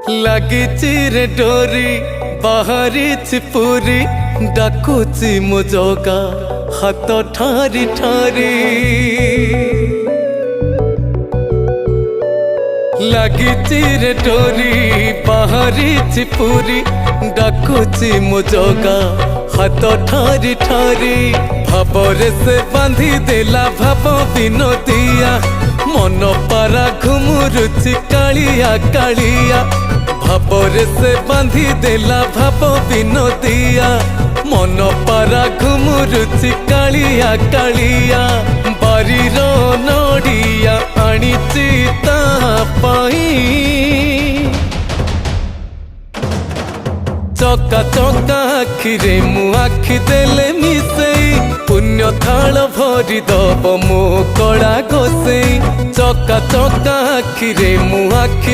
लागिची रे डोरी बाहरी पूरी डाकुची मो जगा हाथ ठारी ठारी लागिची रे डोरी बाहरी पूरी डाकुची मो जगा हाथ ठारी ठारी भावरे से बांधी देला भाव विनोदिया मन पारा घुमुरुची कालिया कालिया भावरे से बांधी देला भाव विनोदिया मन पारा घुमुरुची कालिया कालिया बारीर नड़िया आनीची ता पाई चका चका आखिरे मु आखि देले मिसेई पुण्य थाल भरी दब मो कड़ा गोसेई चका चका आखिरे मु आखि